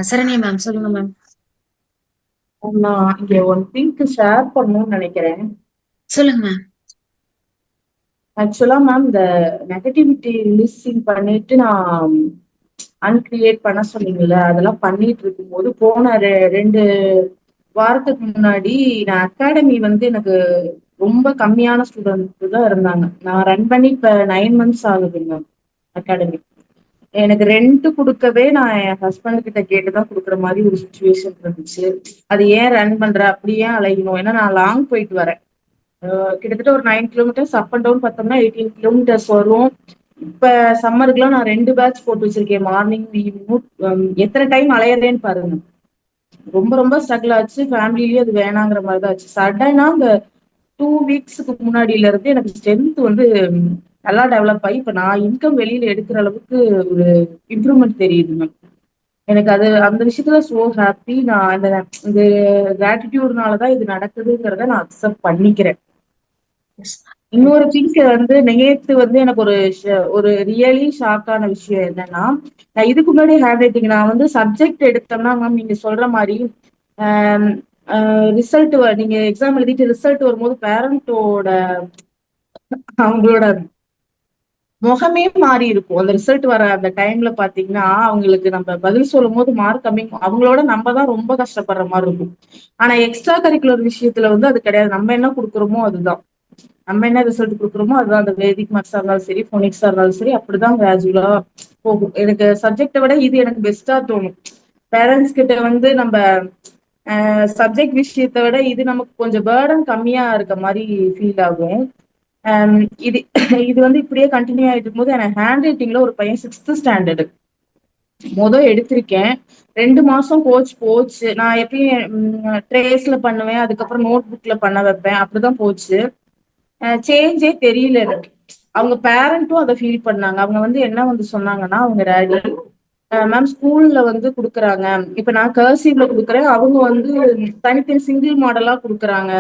Saranya ma'am சொல்லுங்க ma'am. நான் இங்க ஒன் திங்க் ஷேர் பண்ணணும்னு நினைக்கிறேன். சொல்லுங்க மேம். ஆக்சுவலா மேம் இந்த நெகட்டிவிட்டி லிஸ்டிங் பண்ணிட்டு நான் அன்கிரியேட் பண்ண சொன்னீங்கல்ல, அதெல்லாம் பண்ணிட்டு இருக்கும்போது போன 2 வாரத்துக்கு முன்னாடி நான் அகாடமி வந்து எனக்கு ரொம்ப கம்மியான ஸ்டூடெண்ட் தான் இருந்தாங்க. நான் ரன் பண்ணி இப்ப 9 மந்த்ஸ் ஆகுதுங்க அகாடமி. எனக்கு ரெண்ட் குடுக்கவே நான் என் ஹஸ்பண்ட் கிட்ட கேட்டுதான் குடுக்குற மாதிரி ஒரு சுச்சுவேஷன் இருந்துச்சு. அது ஏன் ரன் பண்ற, அப்படி ஏன் அலையணும், ஏன்னா நான் லாங் போயிட்டு வரேன். கிட்டத்தட்ட ஒரு 9 கிலோமீட்டர்ஸ் அப் அண்ட் டவுன் பார்த்தோம்னா 18 கிலோமீட்டர்ஸ் வரும். இப்ப சம்மருக்குலாம் நான் 2 பேட்ச் போட்டு வச்சிருக்கேன், மார்னிங் ஈவினிங். எத்தனை டைம் அலையறேன்னு பாருங்க. ரொம்ப ரொம்ப ஸ்ட்ரகிள் ஆச்சு. ஃபேமிலிலயே அது வேணாங்கிற மாதிரி தான் ஆச்சு. சடனா இந்த 2 வீக்ஸ்க்கு முன்னாடில இருந்து எனக்கு ஸ்ட்ரென்த் வந்து நல்லா டெவலப் ஆகி இப்ப நான் இன்கம் வெளியில எடுக்கிற அளவுக்கு ஒரு இம்ப்ரூவ்மெண்ட் தெரியுது மேம். எனக்கு அது அந்த விஷயத்துல சோ ஹாப்பி. நான் அந்த இந்த கிராட்டிடியூட்னாலதான் இது நடக்குதுங்கிறத நான் அக்செப்ட் பண்ணிக்கிறேன். எஸ். இன்னொரு திங்க் வந்து நேத்து வந்து எனக்கு ஒரு ரியலி ஷாக்கான விஷயம் என்னன்னா, நான் இதுக்கு முன்னாடி ஹேண்ட் ரைட்டிங் நான் வந்து சப்ஜெக்ட் எடுத்தோம்னா மேம் நீங்க சொல்ற மாதிரி ரிசல்ட் நீங்க எக்ஸாம் எழுதிட்டு ரிசல்ட் வரும்போது பேரண்டோட அவங்களோட முகமே மாறி இருக்கும். அந்த ரிசல்ட் வர அந்த டைம்ல பாத்தீங்கன்னா அவங்களுக்கு நம்ம பதில் சொல்லும் போது மார்க் கம்மி, அவங்களோட நம்ம தான் ரொம்ப கஷ்டப்படுற மாதிரி இருக்கும். ஆனா எக்ஸ்ட்ரா கரிக்குலர் விஷயத்துல வந்து அது கிடையாது. நம்ம என்ன கொடுக்குறோமோ அதுதான், நம்ம என்ன ரிசல்ட் கொடுக்குறோமோ அதுதான். அந்த வேதிக் மார்க்ஸா இருந்தாலும் சரி, போனிக்ஸா இருந்தாலும் சரி, அப்படிதான் கிராஜுவலா போகும். எனக்கு சப்ஜெக்டை விட இது எனக்கு பெஸ்டா தோணும். பேரண்ட்ஸ் கிட்ட வந்து நம்ம சப்ஜெக்ட் விஷயத்தை விட இது நமக்கு கொஞ்சம் பேர்டன் கம்மியா இருக்க மாதிரி ஃபீல் ஆகும். ஆம், இது இது வந்து இப்படியே கண்டினியூ ஆயிட்டு இருக்கும்போது எனக்கு ஹேண்ட் ரைட்டிங்ல ஒரு பையன் 6th ஸ்டாண்டர்டு எடுத்திருக்கேன். 2 மாசம் கோச் போச்சு. நான் எப்பயும் ட்ரேஸ்ல பண்ணுவேன், அதுக்கப்புறம் நோட் புக்ல பண்ண வைப்பேன், அப்படிதான் போச்சு. சேஞ்சே தெரியல எனக்கு. அவங்க பேரண்ட்டும் அதை ஃபீல் பண்ணாங்க. அவங்க வந்து என்ன வந்து சொன்னாங்கன்னா, அவங்க டேடி மேம் ஸ்கூல்ல வந்து குடுக்குறாங்க, இப்ப நான் கர்சிவ்ல குடுக்குறேன், அவங்க வந்து தனித்தனி சிங்கிள் மாடலா குடுக்குறாங்க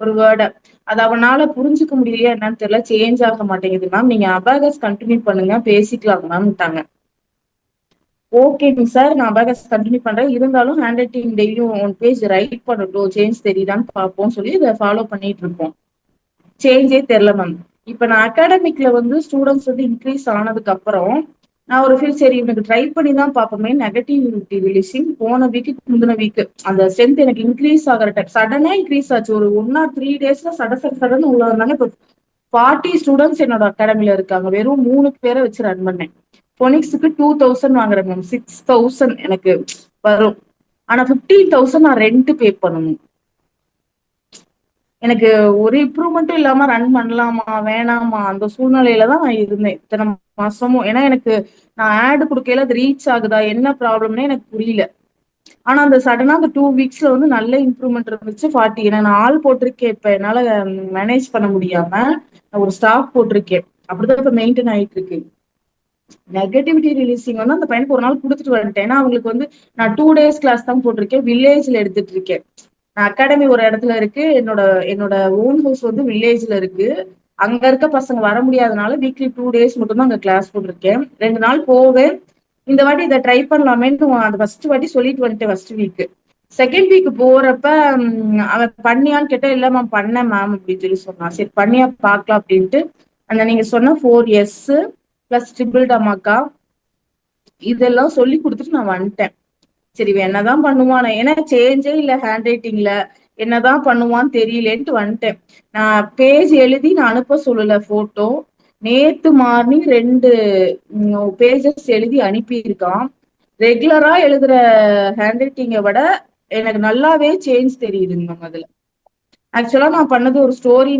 ஒரு வேர்டை. அது அவனால புரிஞ்சுக்க முடியலையா என்னன்னு தெரியல, சேஞ்ச் ஆக மாட்டேங்குது மேம், நீங்க அபாகஸ் கண்டினியூ பண்ணுங்க, பேசிக்கலாம் மேம்ட்டாங்க. ஓகேங்க சார், நான் அபாகஸ் கண்டினியூ பண்றேன், இருந்தாலும் ஹேண்ட் ரைட்டிங் டெய்லியும் 1 பேஜ் ரைட் பண்ணட்டும், சேஞ்ச் தெரியுதான்னு பார்ப்போம் சொல்லி இதை ஃபாலோ பண்ணிட்டு இருக்கோம். சேஞ்சே தெரியல மேம். இப்ப நான் அகாடமிக்ல வந்து ஸ்டூடெண்ட்ஸ் வந்து இன்க்ரீஸ் ஆனதுக்கு அப்புறம் நான் ஒரு ஃபீல் சரி இவனுக்கு ட்ரை பண்ணி தான் பார்ப்போமே. நெகட்டிவிட்டி ரிலீசிங் போன வீக்கு முந்தின வீக் அந்த ஸ்ட்ரென்த் எனக்கு இன்க்ரீஸ் ஆகிற டைம் சடனா இன்க்ரீஸ் ஆச்சு. ஒரு 1 or 3 daysல சடன் உள்ள வந்தாங்க. இப்போ 40 ஸ்டூடெண்ட்ஸ் என்னோட அகாடமில இருக்காங்க. வெறும் 3 பேரை வச்சு ரன் பண்ணேன். பொனிக்ஸுக்கு 2000 வாங்குறேன் மேம். 6000 எனக்கு வரும். ஆனா 15,000 நான் ரெண்ட் பே பண்ணணும். எனக்கு ஒரு இம்ப்ரூவ்மெண்ட்டும் இல்லாம ரன் பண்ணலாமா வேணாமா அந்த சூழ்நிலையில தான் நான் இருந்தேன் இத்தனை மாசமும். ஏன்னா எனக்கு நான் ஆட் கொடுக்கையில அது ரீச் ஆகுதா என்ன ப்ராப்ளம்னே எனக்கு புரியல. ஆனா அந்த சடனா அந்த 2 வீக்ஸ்ல வந்து நல்ல இம்ப்ரூவ்மெண்ட் இருந்துச்சு. 40 ஏன்னா நான் ஆள் போட்டிருக்கேன். இப்ப என்னால மேனேஜ் பண்ண முடியாம நான் ஒரு ஸ்டாஃப் போட்டிருக்கேன். அப்படிதான் இப்ப மெயின்டைன் ஆயிட்டு இருக்கு. நெகட்டிவிட்டி ரிலீசிங் வந்து அந்த பையனுக்கு ஒரு நாள் கொடுத்துட்டு வந்துட்டேன். ஏன்னா அவங்களுக்கு வந்து நான் 2 days கிளாஸ் தான் போட்டிருக்கேன், வில்லேஜ்ல எடுத்துட்டு இருக்கேன். அகாடமி ஒரு இடத்துல இருக்கு, என்னோட என்னோட ஓன் ஹவுஸ் வந்து வில்லேஜ்ல இருக்கு. அங்க இருக்க பசங்க வர முடியாதனால வீக்லி 2 days மட்டும் தான் அங்க கிளாஸ் போட்டிருக்கேன். 2 நாள் போவேன். இந்த வாட்டி இதை ட்ரை பண்ணலாமேன்னு அந்த ஃபர்ஸ்ட் வாட்டி சொல்லிட்டு வந்துட்டேன். ஃபர்ஸ்ட் வீக் செகண்ட் வீக் போறப்ப அவன் பண்ணியான்னு கேட்டா இல்ல மேம் பண்ணேன் மேம் அப்படின்னு சொல்லி சொன்னான். சரி பண்ணியா பாக்கலாம் அப்படின்ட்டு அந்த நீங்க சொன்ன 4 S பிளஸ் ட்ரிபிள் டமாக்கா இதெல்லாம் சொல்லி கொடுத்துட்டு நான் வந்துட்டேன். சரி இவன் என்னதான் பண்ணுவான், ஏன்னா சேஞ்சே இல்ல ஹேண்ட் ரைட்டிங்ல, என்னதான் பண்ணுவான்னு தெரியலேன்ட்டு வந்துட்டேன். நான் பேஜ் எழுதி நான் அனுப்ப சொல்லல போட்டோ. நேத்து மார்னிங் 2 பேஜஸ் எழுதி அனுப்பியிருக்கான். ரெகுலரா எழுதுற ஹேண்ட் ரைட்டிங்கை விட எனக்கு நல்லாவே சேஞ்ச் தெரியுதுங்க மேம் அதுல. ஆக்சுவலா நான் பண்ணது ஒரு ஸ்டோரி.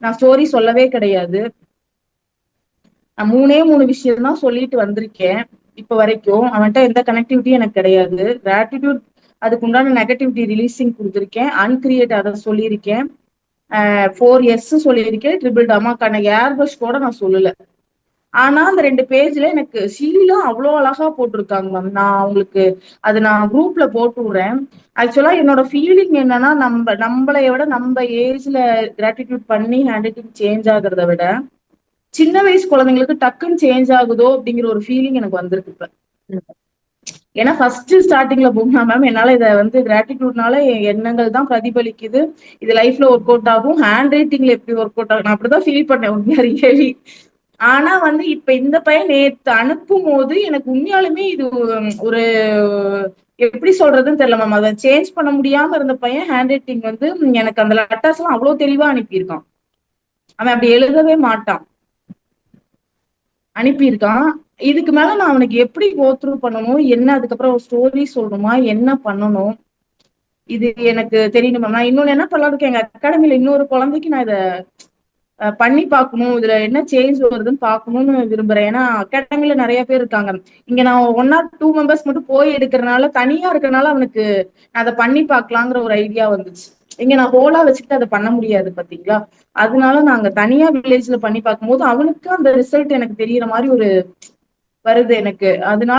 நான் ஸ்டோரி சொல்லவே கிடையாது. நான் 3 விஷயம் தான் சொல்லிட்டு வந்திருக்கேன் இப்ப வரைக்கும். அவன்கிட்ட எந்த கனெக்டிவிட்டியும் எனக்கு கிடையாது. கிராட்டிடியூட் அதுக்கு உண்டான நெகட்டிவிட்டி ரிலீசிங் கொடுத்துருக்கேன், அன்கிரியேட் அதை சொல்லியிருக்கேன், 4 S சொல்லியிருக்கேன், ட்ரிபிள் டமாக்கான ஏர்பஸ் கூட நான் சொல்லல. ஆனா அந்த 2 பேஜ்ல எனக்கு ஷீலாம் அவ்வளோ அழகா போட்டிருக்காங்க மேம். நான் அவங்களுக்கு அது நான் குரூப்ல போட்டு விடுறேன். ஆக்சுவலா என்னோட ஃபீலிங் என்னன்னா, நம்மளைய விட நம்ம ஏஜ்ல கிராட்டிடியூட் பண்ணி ஹேண்ட் ரைட்டிங் சேஞ்ச் ஆகுறத விட சின்ன வயசு குழந்தைங்களுக்கு டக்குன்னு சேஞ்ச் ஆகுதோ அப்படிங்கிற ஒரு ஃபீலிங் எனக்கு வந்திருக்கு இப்ப. ஏன்னா ஃபர்ஸ்ட் ஸ்டார்டிங்ல போனா மேம் என்னால இதை வந்து கிராட்டிடியூட்னால எண்ணங்கள் தான் பிரதிபலிக்குது. இது லைஃப்ல ஒர்க் அவுட் ஆகும். ஹேண்ட் ரைட்டிங்ல எப்படி ஒர்க் அவுட் ஆகும் நான் அப்படிதான் ஃபீல் பண்ணேன் உண்மையா ரியலி. ஆனா வந்து இப்ப இந்த பையன் நேத்து அனுப்பும் போது எனக்கு உண்மையாலுமே இது ஒரு எப்படி சொல்றதுன்னு தெரியல மேம். அதை சேஞ்ச் பண்ண முடியாம இருந்த பையன் ஹேண்ட் ரைட்டிங் வந்து எனக்கு அந்த லெட்டர்ஸ் எல்லாம் அவ்வளவு தெளிவா அனுப்பியிருக்கான். அவன் அப்படி எழுதவே மாட்டான், அனுப்பியிருக்கான். இதுக்கு மேல நான் அவனுக்கு எப்படி கோத்ரூ பண்ணணும், என்ன அதுக்கப்புறம் ஸ்டோரி சொல்லணுமா, என்ன பண்ணணும், இது எனக்கு தெரியணும் மேம். நான் இன்னொன்னு என்ன பண்ணலாம் இருக்கேன், எங்க அகாடமில இன்னொரு குழந்தைக்கு நான் இதை பண்ணி பார்க்கணும், இதுல என்ன சேஞ்ச் வருதுன்னு பார்க்கணும்னு விரும்புறேன். ஏன்னா அகாடமில நிறைய பேர் இருக்காங்க. இங்க நான் 1 or 2 மெம்பர்ஸ் மட்டும் போய் எடுக்கிறதுனால, தனியா இருக்கிறதுனால அவனுக்கு நான் அதை பண்ணி பார்க்கலாங்கிற ஒரு ஐடியா வந்துச்சு. இங்க நான் ஹோலா வச்சுக்கிட்டு அதை பண்ண முடியாது பாத்தீங்களா. அதனால நாங்க தனியா வில்லேஜ்ல பண்ணி பார்க்கும்போது அவனுக்கு அந்த ரிசல்ட் எனக்கு தெரியற மாதிரி ஒரு வருது எனக்கு. அதனால